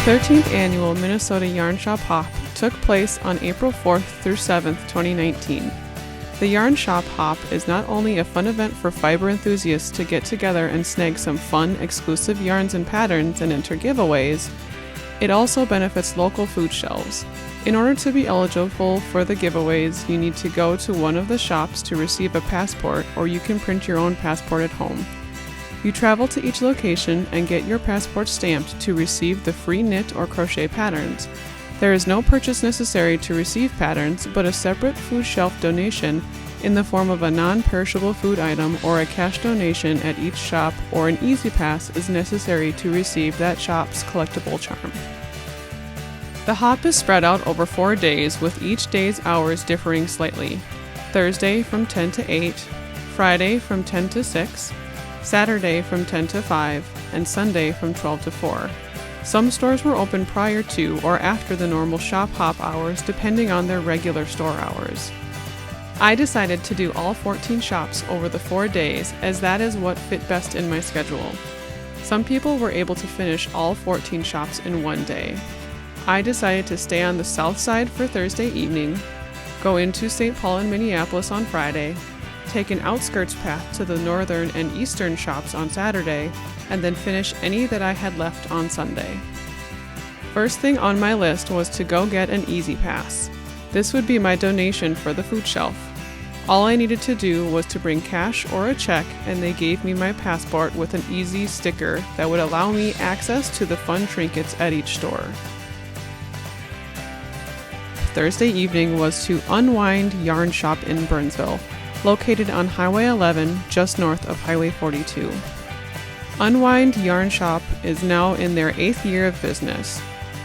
13th annual Minnesota Yarn Shop Hop took place on April 4th through 7th, 2019. The Yarn Shop Hop is not only a fun event for fiber enthusiasts to get together and snag some fun, exclusive yarns and patterns and enter giveaways, it also benefits local food shelves. In order to be eligible for the giveaways, you need to go to one of the shops to receive a passport, or you can print your own passport at home. You travel to each location and get your passport stamped to receive the free knit or crochet patterns. There is no purchase necessary to receive patterns, but a separate food shelf donation in the form of a non-perishable food item or a cash donation at each shop or an Easy Pass is necessary to receive that shop's collectible charm. The hop is spread out over 4 days, with each day's hours differing slightly. Thursday from 10 to 8, Friday from 10 to 6, Saturday from 10 to 5, and Sunday from 12 to 4. Some stores were open prior to or after the normal shop hop hours, depending on their regular store hours. I decided to do all 14 shops over the 4 days, as that is what fit best in my schedule. Some people were able to finish all 14 shops in one day. I decided to stay on the south side for Thursday evening, go into St. Paul and Minneapolis on Friday, take an outskirts path to the northern and eastern shops on Saturday, and then finish any that I had left on Sunday. First thing on my list was to go get an Easy Pass. This would be my donation for the food shelf. All I needed to do was to bring cash or a check, and they gave me my passport with an Easy sticker that would allow me access to the fun trinkets at each store. Thursday evening was to Unwind Yarn Shop in Burnsville, located on Highway 11 just north of Highway 42. Unwind Yarn Shop is now in their 8th year of business.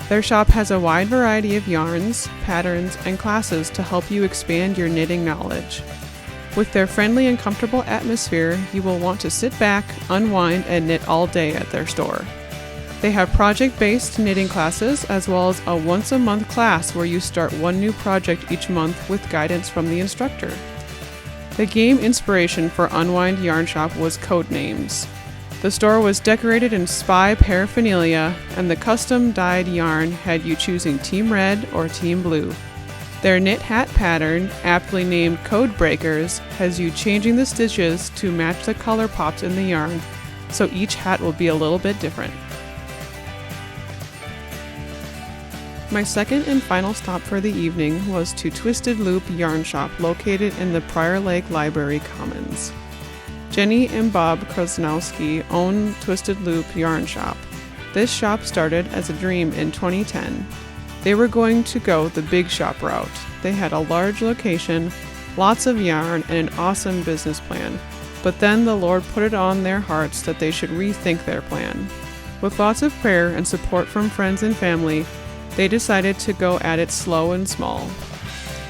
Their shop has a wide variety of yarns, patterns, and classes to help you expand your knitting knowledge. With their friendly and comfortable atmosphere, you will want to sit back, unwind, and knit all day at their store. They have project-based knitting classes, as well as a once-a-month class where you start one new project each month with guidance from the instructor. The game inspiration for Unwind Yarn Shop was Codenames. The store was decorated in spy paraphernalia, and the custom dyed yarn had you choosing Team Red or Team Blue. Their knit hat pattern, aptly named Code Breakers, has you changing the stitches to match the color pops in the yarn, so each hat will be a little bit different. My second and final stop for the evening was to Twisted Loop Yarn Shop, located in the Prior Lake Library Commons. Jenny and Bob Krasnowski own Twisted Loop Yarn Shop. This shop started as a dream in 2010. They were going to go the big shop route. They had a large location, lots of yarn, and an awesome business plan. But then the Lord put it on their hearts that they should rethink their plan. With lots of prayer and support from friends and family, they decided to go at it slow and small.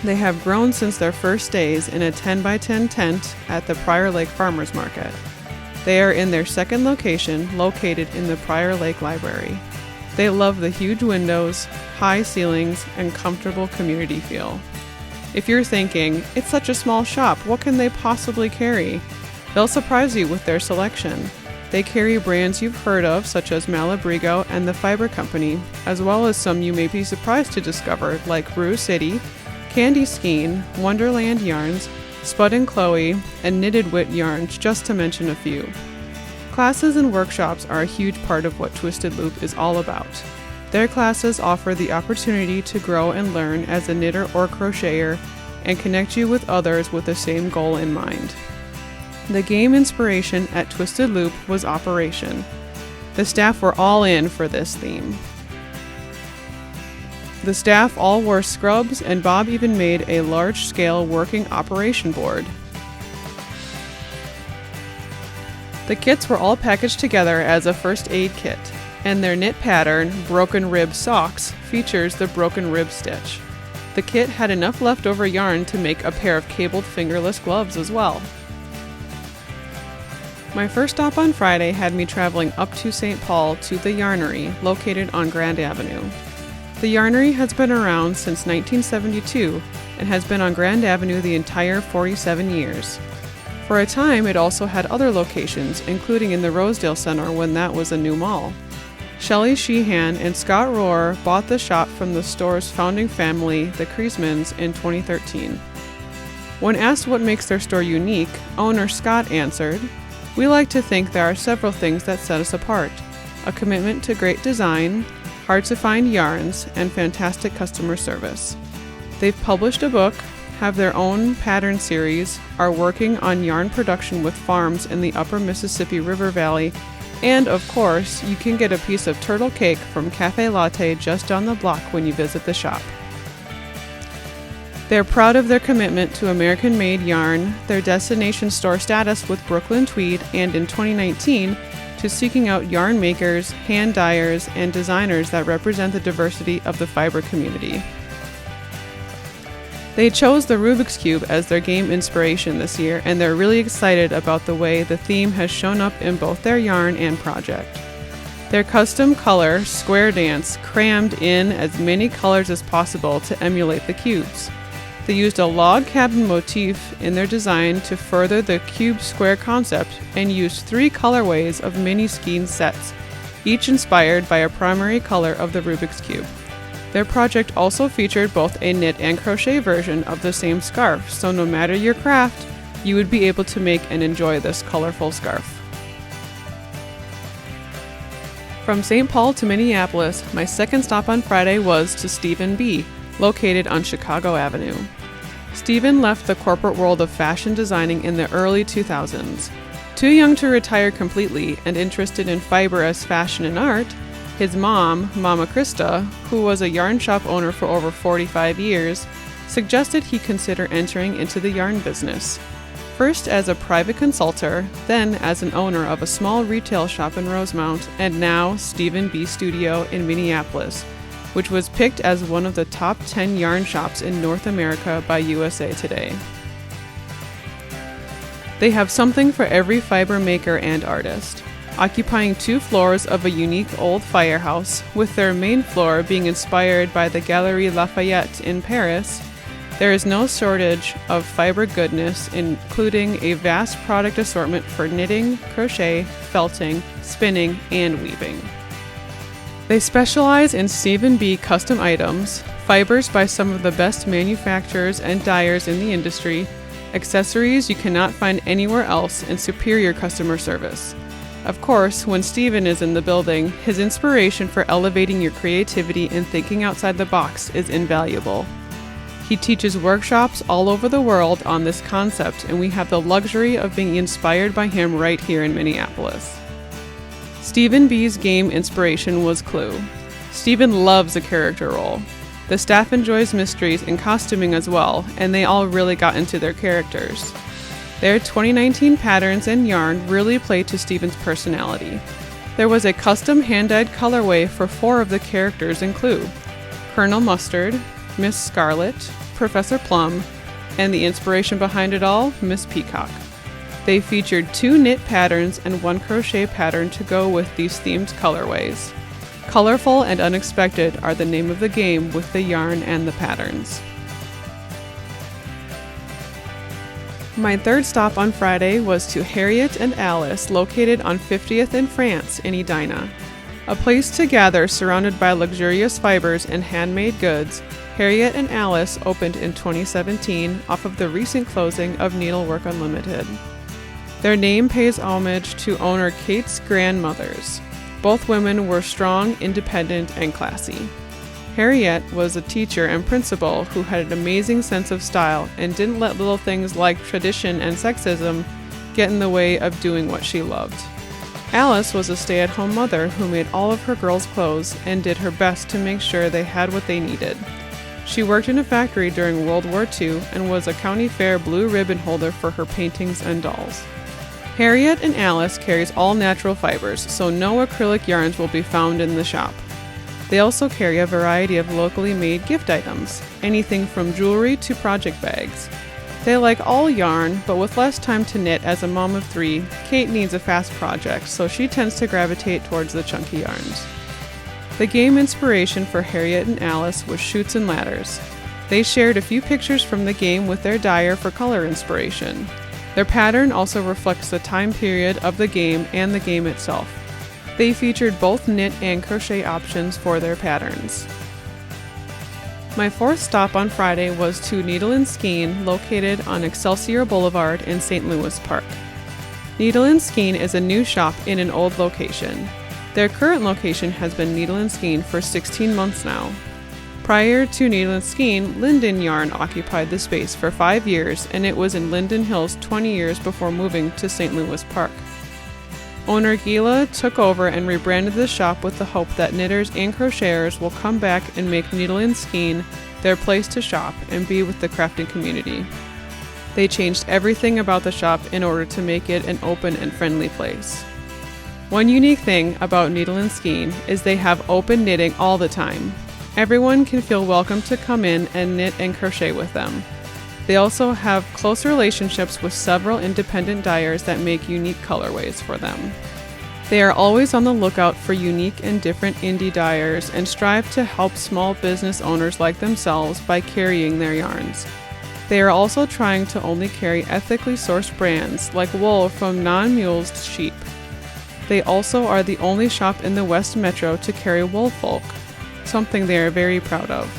They have grown since their first days in a 10x10 tent at the Prior Lake Farmers Market. They are in their second location, located in the Prior Lake Library. They love the huge windows, high ceilings, and comfortable community feel. If you're thinking, it's such a small shop, what can they possibly carry? They'll surprise you with their selection. They carry brands you've heard of, such as Malabrigo and the Fiber Company, as well as some you may be surprised to discover, like Brew City, Candy Skein, Wonderland Yarns, Spud and Chloe, and Knitted Wit Yarns, just to mention a few. Classes and workshops are a huge part of what Twisted Loop is all about. Their classes offer the opportunity to grow and learn as a knitter or crocheter and connect you with others with the same goal in mind. The game inspiration at Twisted Loop was Operation. The staff were all in for this theme. The staff all wore scrubs, and Bob even made a large-scale working operation board. The kits were all packaged together as a first aid kit, and their knit pattern, Broken Rib Socks, features the broken rib stitch. The kit had enough leftover yarn to make a pair of cabled fingerless gloves as well. My first stop on Friday had me traveling up to St. Paul to the Yarnery, located on Grand Avenue. The Yarnery has been around since 1972 and has been on Grand Avenue the entire 47 years. For a time, it also had other locations, including in the Rosedale Center when that was a new mall. Shelley Sheehan and Scott Rohr bought the shop from the store's founding family, the Kriesmans, in 2013. When asked what makes their store unique, owner Scott answered, "We like to think there are several things that set us apart. A commitment to great design, hard-to-find yarns, and fantastic customer service." They've published a book, have their own pattern series, are working on yarn production with farms in the upper Mississippi River Valley, and of course, you can get a piece of turtle cake from Cafe Latte just down the block when you visit the shop. They're proud of their commitment to American-made yarn, their destination store status with Brooklyn Tweed, and in 2019, to seeking out yarn makers, hand dyers, and designers that represent the diversity of the fiber community. They chose the Rubik's Cube as their game inspiration this year, and they're really excited about the way the theme has shown up in both their yarn and project. Their custom color, Square Dance, crammed in as many colors as possible to emulate the cubes. They used a log cabin motif in their design to further the cube square concept and used 3 colorways of mini Skein sets, each inspired by a primary color of the Rubik's Cube. Their project also featured both a knit and crochet version of the same scarf, so no matter your craft, you would be able to make and enjoy this colorful scarf. From St. Paul to Minneapolis, my second stop on Friday was to StevenBe, located on Chicago Avenue. Steven left the corporate world of fashion designing in the early 2000s. Too young to retire completely and interested in fiber as fashion and art, his mom, Mama Krista, who was a yarn shop owner for over 45 years, suggested he consider entering into the yarn business. First as a private consultant, then as an owner of a small retail shop in Rosemount, and now StevenBe Studio in Minneapolis, which was picked as one of the top 10 yarn shops in North America by USA Today. They have something for every fiber maker and artist, occupying 2 floors of a unique old firehouse, with their main floor being inspired by the Galerie Lafayette in Paris. There is no shortage of fiber goodness, including a vast product assortment for knitting, crochet, felting, spinning, and weaving. They specialize in StevenBe custom items, fibers by some of the best manufacturers and dyers in the industry, accessories you cannot find anywhere else, and superior customer service. Of course, when Steven is in the building, his inspiration for elevating your creativity and thinking outside the box is invaluable. He teaches workshops all over the world on this concept, and we have the luxury of being inspired by him right here in Minneapolis. StevenBe's game inspiration was Clue. Steven loves a character role. The staff enjoys mysteries and costuming as well, and they all really got into their characters. Their 2019 patterns and yarn really play to Steven's personality. There was a custom hand-dyed colorway for 4 of the characters in Clue: Colonel Mustard, Miss Scarlet, Professor Plum, and the inspiration behind it all, Miss Peacock. They featured 2 knit patterns and 1 crochet pattern to go with these themed colorways. Colorful and unexpected are the name of the game with the yarn and the patterns. My third stop on Friday was to Harriet and Alice, located on 50th in France in Edina. A place to gather surrounded by luxurious fibers and handmade goods, Harriet and Alice opened in 2017 off of the recent closing of Needlework Unlimited. Their name pays homage to owner Kate's grandmothers. Both women were strong, independent, and classy. Harriet was a teacher and principal who had an amazing sense of style and didn't let little things like tradition and sexism get in the way of doing what she loved. Alice was a stay-at-home mother who made all of her girls' clothes and did her best to make sure they had what they needed. She worked in a factory during World War II and was a county fair blue ribbon holder for her paintings and dolls. Harriet and Alice carries all natural fibers, so no acrylic yarns will be found in the shop. They also carry a variety of locally made gift items, anything from jewelry to project bags. They like all yarn, but with less time to knit as a mom of 3, Kate needs a fast project, so she tends to gravitate towards the chunky yarns. The game inspiration for Harriet and Alice was Chutes Ladders. They shared a few pictures from the game with their dyer for color inspiration. Their pattern also reflects the time period of the game and the game itself. They featured both knit and crochet options for their patterns. My fourth stop on Friday was to Needle and Skein, located on Excelsior Boulevard in St. Louis Park. Needle and Skein is a new shop in an old location. Their current location has been Needle and Skein for 16 months now. Prior to Needle and Skein, Linden Yarn occupied the space for 5 years, and it was in Linden Hills 20 years before moving to St. Louis Park. Owner Gila took over and rebranded the shop with the hope that knitters and crocheters will come back and make Needle and Skein their place to shop and be with the crafting community. They changed everything about the shop in order to make it an open and friendly place. One unique thing about Needle and Skein is they have open knitting all the time. Everyone can feel welcome to come in and knit and crochet with them. They also have close relationships with several independent dyers that make unique colorways for them. They are always on the lookout for unique and different indie dyers and strive to help small business owners like themselves by carrying their yarns. They are also trying to only carry ethically sourced brands like wool from non-mulesed sheep. They also are the only shop in the West Metro to carry wool folk, something they are very proud of.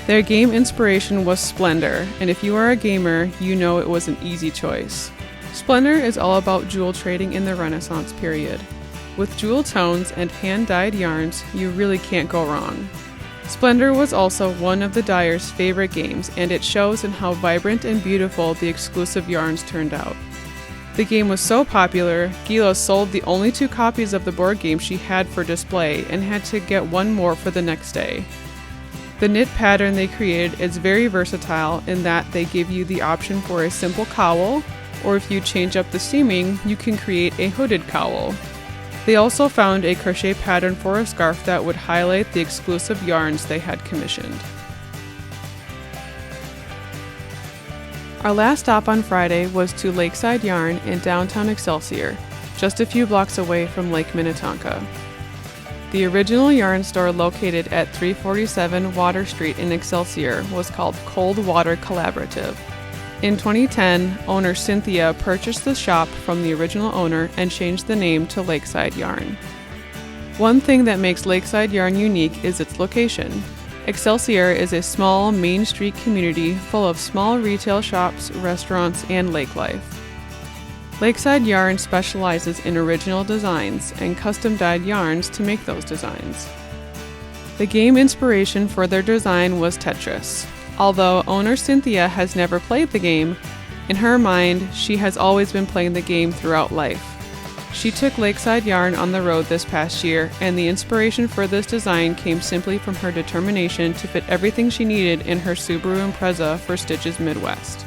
Their game inspiration was Splendor, and if you are a gamer, you know it was an easy choice. Splendor is all about jewel trading in the Renaissance period. With jewel tones and hand-dyed yarns, you really can't go wrong. Splendor was also one of the dyer's favorite games, and it shows in how vibrant and beautiful the exclusive yarns turned out. The game was so popular, Gila sold the only 2 copies of the board game she had for display and had to get one more for the next day. The knit pattern they created is very versatile in that they give you the option for a simple cowl, or if you change up the seaming, you can create a hooded cowl. They also found a crochet pattern for a scarf that would highlight the exclusive yarns they had commissioned. Our last stop on Friday was to Lakeside Yarn in downtown Excelsior, just a few blocks away from Lake Minnetonka. The original yarn store located at 347 Water Street in Excelsior was called Cold Water Collaborative. In 2010, owner Cynthia purchased the shop from the original owner and changed the name to Lakeside Yarn. One thing that makes Lakeside Yarn unique is its location. Excelsior is a small Main Street community full of small retail shops, restaurants, and lake life. Lakeside Yarn specializes in original designs and custom-dyed yarns to make those designs. The game inspiration for their design was Tetris. Although owner Cynthia has never played the game, in her mind, she has always been playing the game throughout life. She took Lakeside Yarn on the road this past year, and the inspiration for this design came simply from her determination to fit everything she needed in her Subaru Impreza for Stitches Midwest.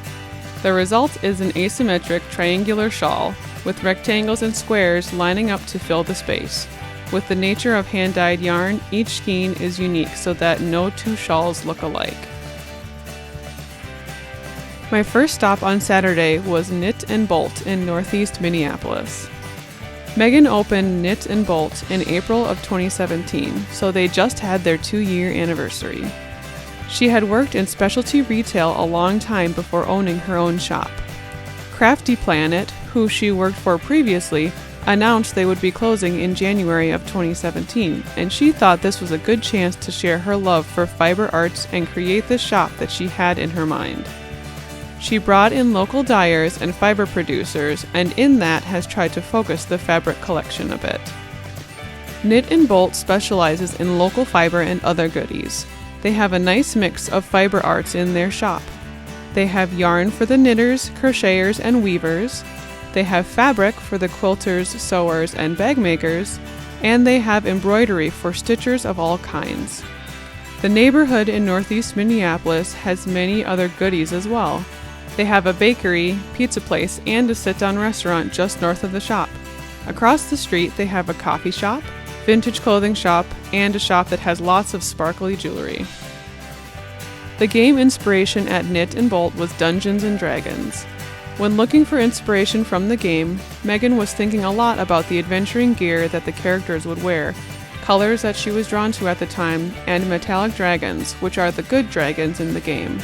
The result is an asymmetric triangular shawl, with rectangles and squares lining up to fill the space. With the nature of hand-dyed yarn, each skein is unique so that no 2 shawls look alike. My first stop on Saturday was Knit and Bolt in Northeast Minneapolis. Megan opened Knit and Bolt in April of 2017, so they just had their 2-year anniversary. She had worked in specialty retail a long time before owning her own shop. Crafty Planet, who she worked for previously, announced they would be closing in January of 2017, and she thought this was a good chance to share her love for fiber arts and create the shop that she had in her mind. She brought in local dyers and fiber producers, and in that has tried to focus the fabric collection a bit. Knit and Bolt specializes in local fiber and other goodies. They have a nice mix of fiber arts in their shop. They have yarn for the knitters, crocheters, and weavers. They have fabric for the quilters, sewers, and bag makers, and they have embroidery for stitchers of all kinds. The neighborhood in Northeast Minneapolis has many other goodies as well. They have a bakery, pizza place, and a sit-down restaurant just north of the shop. Across the street, they have a coffee shop, vintage clothing shop, and a shop that has lots of sparkly jewelry. The game inspiration at Knit and Bolt was Dungeons & Dragons. When looking for inspiration from the game, Megan was thinking a lot about the adventuring gear that the characters would wear, colors that she was drawn to at the time, and metallic dragons, which are the good dragons in the game.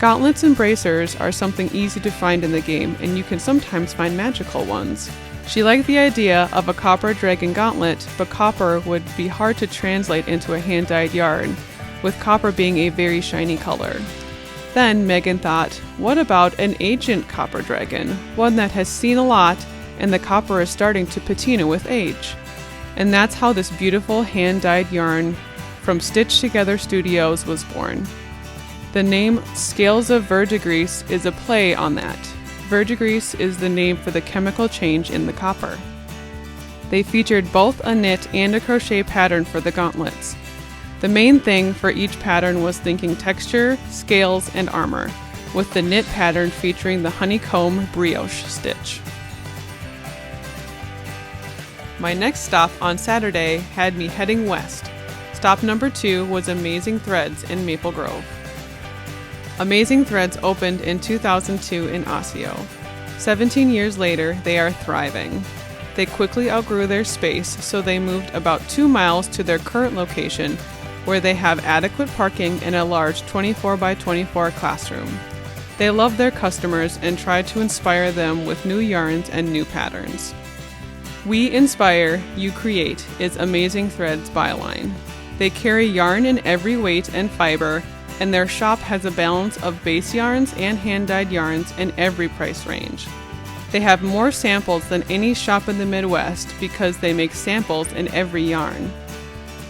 Gauntlets and bracers are something easy to find in the game, and you can sometimes find magical ones. She liked the idea of a copper dragon gauntlet, but copper would be hard to translate into a hand-dyed yarn, with copper being a very shiny color. Then Megan thought, what about an ancient copper dragon, one that has seen a lot and the copper is starting to patina with age? And that's how this beautiful hand-dyed yarn from Stitch Together Studios was born. The name Scales of Verdigris is a play on that. Verdigris is the name for the chemical change in the copper. They featured both a knit and a crochet pattern for the gauntlets. The main thing for each pattern was thinking texture, scales, and armor, with the knit pattern featuring the honeycomb brioche stitch. My next stop on Saturday had me heading west. Stop number 2 was Amazing Threads in Maple Grove. Amazing Threads opened in 2002 in Osseo. 17 years later, they are thriving. They quickly outgrew their space, so they moved about 2 miles to their current location, where they have adequate parking and a large 24x24 classroom. They love their customers and try to inspire them with new yarns and new patterns. We inspire, you create is Amazing Threads byline. They carry yarn in every weight and fiber, and their shop has a balance of base yarns and hand-dyed yarns in every price range. They have more samples than any shop in the Midwest because they make samples in every yarn.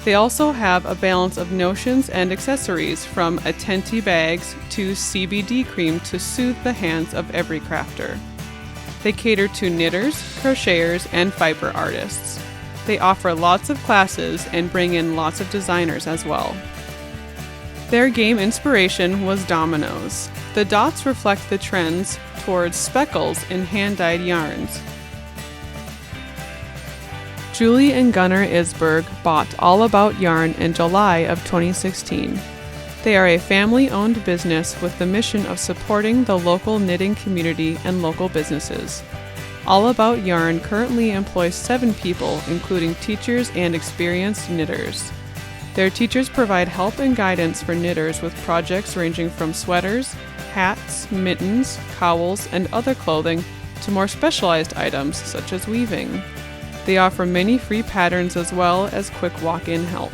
They also have a balance of notions and accessories, from Attenti bags to CBD cream to soothe the hands of every crafter. They cater to knitters, crocheters, and fiber artists. They offer lots of classes and bring in lots of designers as well. Their game inspiration was Dominoes. The dots reflect the trends towards speckles in hand-dyed yarns. Julie and Gunnar Isberg bought All About Yarn in July of 2016. They are a family-owned business with the mission of supporting the local knitting community and local businesses. All About Yarn currently employs 7 people, including teachers and experienced knitters. Their teachers provide help and guidance for knitters with projects ranging from sweaters, hats, mittens, cowls, and other clothing to more specialized items such as weaving. They offer many free patterns as well as quick walk-in help.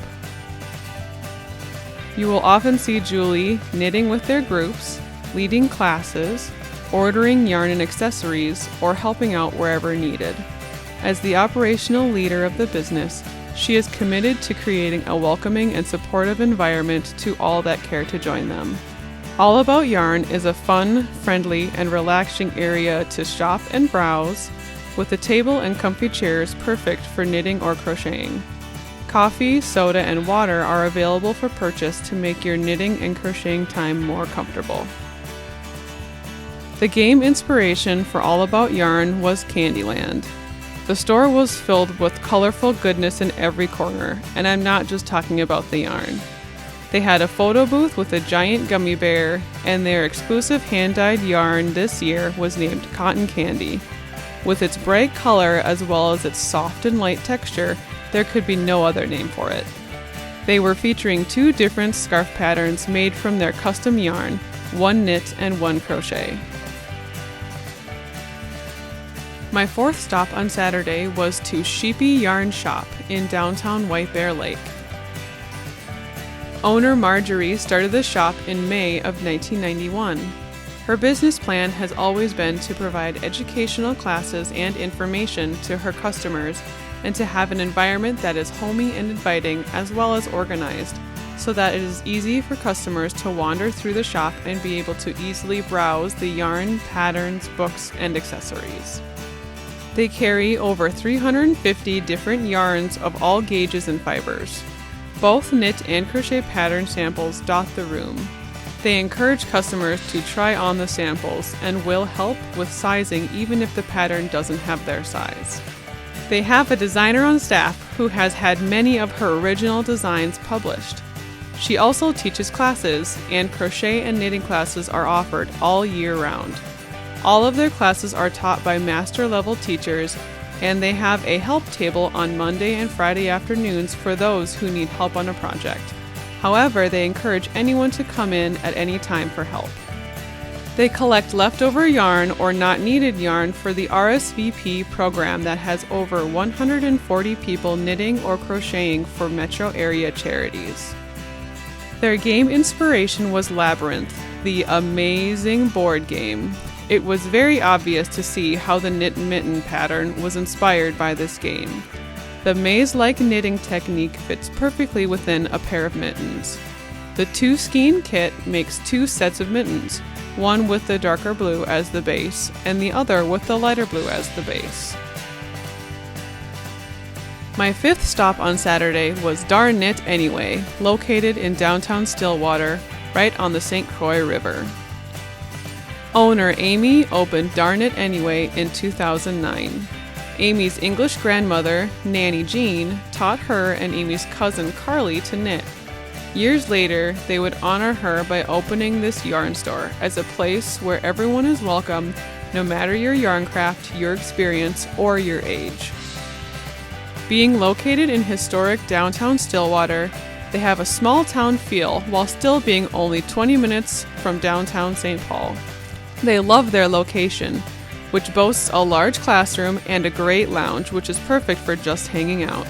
You will often see Julie knitting with their groups, leading classes, ordering yarn and accessories, or helping out wherever needed. As the operational leader of the business, she is committed to creating a welcoming and supportive environment to all that care to join them. All About Yarn is a fun, friendly, and relaxing area to shop and browse, with a table and comfy chairs perfect for knitting or crocheting. Coffee, soda, and water are available for purchase to make your knitting and crocheting time more comfortable. The game inspiration for All About Yarn was Candyland. The store was filled with colorful goodness in every corner, and I'm not just talking about the yarn. They had a photo booth with a giant gummy bear, and their exclusive hand-dyed yarn this year was named Cotton Candy. With its bright color as well as its soft and light texture, there could be no other name for it. They were featuring 2 different scarf patterns made from their custom yarn, 1 knit and 1 crochet. My 4th stop on Saturday was to Sheepy Yarn Shop in downtown White Bear Lake. Owner Marjorie started the shop in May of 1991. Her business plan has always been to provide educational classes and information to her customers and to have an environment that is homey and inviting as well as organized, so that it is easy for customers to wander through the shop and be able to easily browse the yarn, patterns, books, and accessories. They carry over 350 different yarns of all gauges and fibers. Both knit and crochet pattern samples dot the room. They encourage customers to try on the samples and will help with sizing even if the pattern doesn't have their size. They have a designer on staff who has had many of her original designs published. She also teaches classes, and crochet and knitting classes are offered all year round. All of their classes are taught by master-level teachers, and they have a help table on Monday and Friday afternoons for those who need help on a project. However, they encourage anyone to come in at any time for help. They collect leftover yarn or not needed yarn for the RSVP program that has over 140 people knitting or crocheting for metro area charities. Their game inspiration was Labyrinth, the amazing board game. It was very obvious to see how the knit mitten pattern was inspired by this game. The maze-like knitting technique fits perfectly within a pair of mittens. The 2 Skein kit makes 2 sets of mittens, one with the darker blue as the base and the other with the lighter blue as the base. My 5th stop on Saturday was Darn Knit Anyway, located in downtown Stillwater, right on the St. Croix River. Owner Amy opened Darn It Anyway in 2009. Amy's English grandmother, Nanny Jean, taught her and Amy's cousin Carly to knit. Years later, they would honor her by opening this yarn store as a place where everyone is welcome, no matter your yarn craft, your experience, or your age. Being located in historic downtown Stillwater, they have a small town feel while still being only 20 minutes from downtown St. Paul. They love their location, which boasts a large classroom and a great lounge, which is perfect for just hanging out.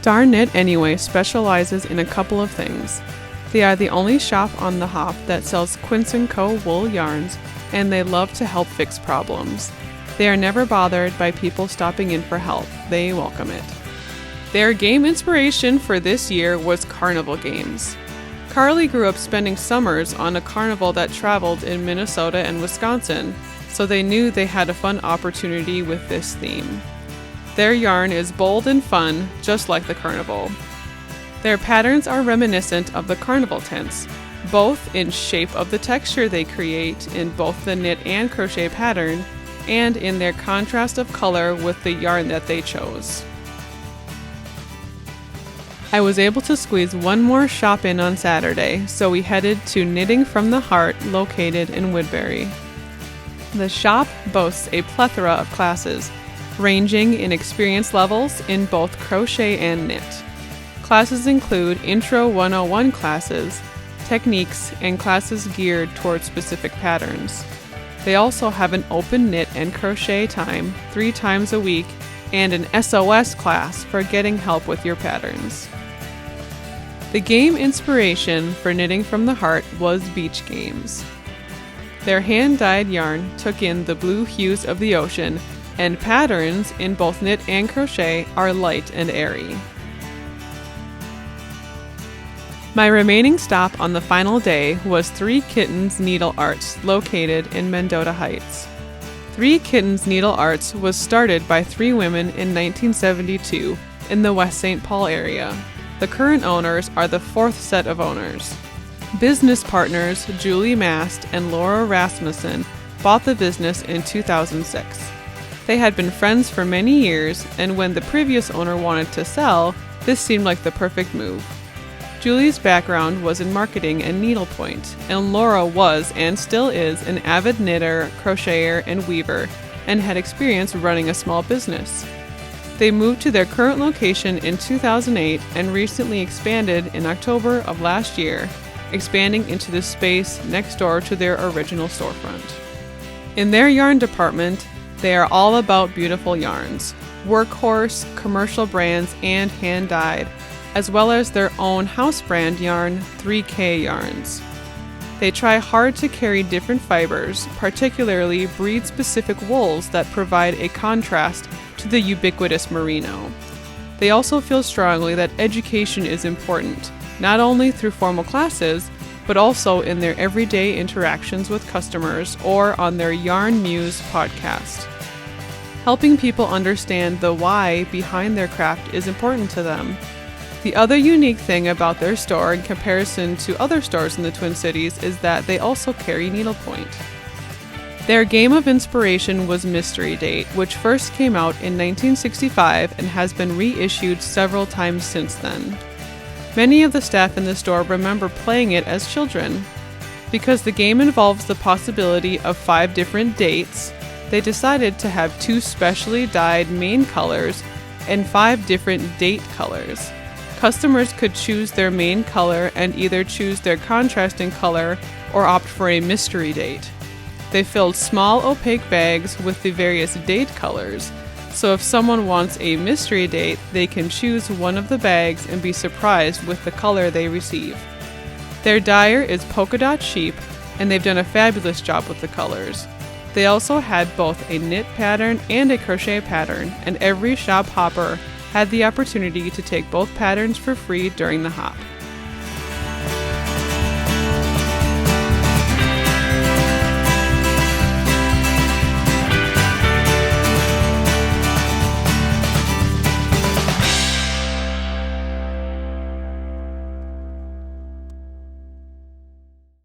Darn Knit Anyway specializes in a couple of things. They are the only shop on the Hop that sells Quince & Co. wool yarns, and they love to help fix problems. They are never bothered by people stopping in for help. They welcome it. Their game inspiration for this year was carnival games. Carly grew up spending summers on a carnival that traveled in Minnesota and Wisconsin, so they knew they had a fun opportunity with this theme. Their yarn is bold and fun, just like the carnival. Their patterns are reminiscent of the carnival tents, both in shape of the texture they create in both the knit and crochet pattern, and in their contrast of color with the yarn that they chose. I was able to squeeze one more shop in on Saturday, so we headed to Knitting from the Heart, located in Woodbury. The shop boasts a plethora of classes, ranging in experience levels in both crochet and knit. Classes include Intro 101 classes, techniques, and classes geared toward specific patterns. They also have an open knit and crochet time 3 times a week and an SOS class for getting help with your patterns. The game inspiration for Knitting from the Heart was beach games. Their hand-dyed yarn took in the blue hues of the ocean, and patterns in both knit and crochet are light and airy. My remaining stop on the final day was 3 Kittens Needle Arts, located in Mendota Heights. 3 Kittens Needle Arts was started by 3 women in 1972 in the West St. Paul area. The current owners are the 4th set of owners. Business partners Julie Mast and Laura Rasmussen bought the business in 2006. They had been friends for many years, and when the previous owner wanted to sell, this seemed like the perfect move. Julie's background was in marketing and needlepoint, and Laura was and still is an avid knitter, crocheter, and weaver, and had experience running a small business. They moved to their current location in 2008 and recently expanded in October of last year, expanding into the space next door to their original storefront. In their yarn department, they are all about beautiful yarns, workhorse, commercial brands, and hand-dyed, as well as their own house brand yarn, 3K Yarns. They try hard to carry different fibers, particularly breed-specific wools that provide a contrast to the ubiquitous merino. They also feel strongly that education is important, not only through formal classes, but also in their everyday interactions with customers or on their Yarn Muse podcast. Helping people understand the why behind their craft is important to them. The other unique thing about their store in comparison to other stores in the Twin Cities is that they also carry needlepoint. Their game of inspiration was Mystery Date, which first came out in 1965 and has been reissued several times since then. Many of the staff in the store remember playing it as children. Because the game involves the possibility of 5 different dates, they decided to have 2 specially dyed main colors and 5 different date colors. Customers could choose their main color and either choose their contrasting color or opt for a mystery date. They filled small opaque bags with the various date colors, so if someone wants a mystery date, they can choose one of the bags and be surprised with the color they receive. Their dyer is Polka Dot Sheep, and they've done a fabulous job with the colors. They also had both a knit pattern and a crochet pattern, and every shop hopper had the opportunity to take both patterns for free during the hop.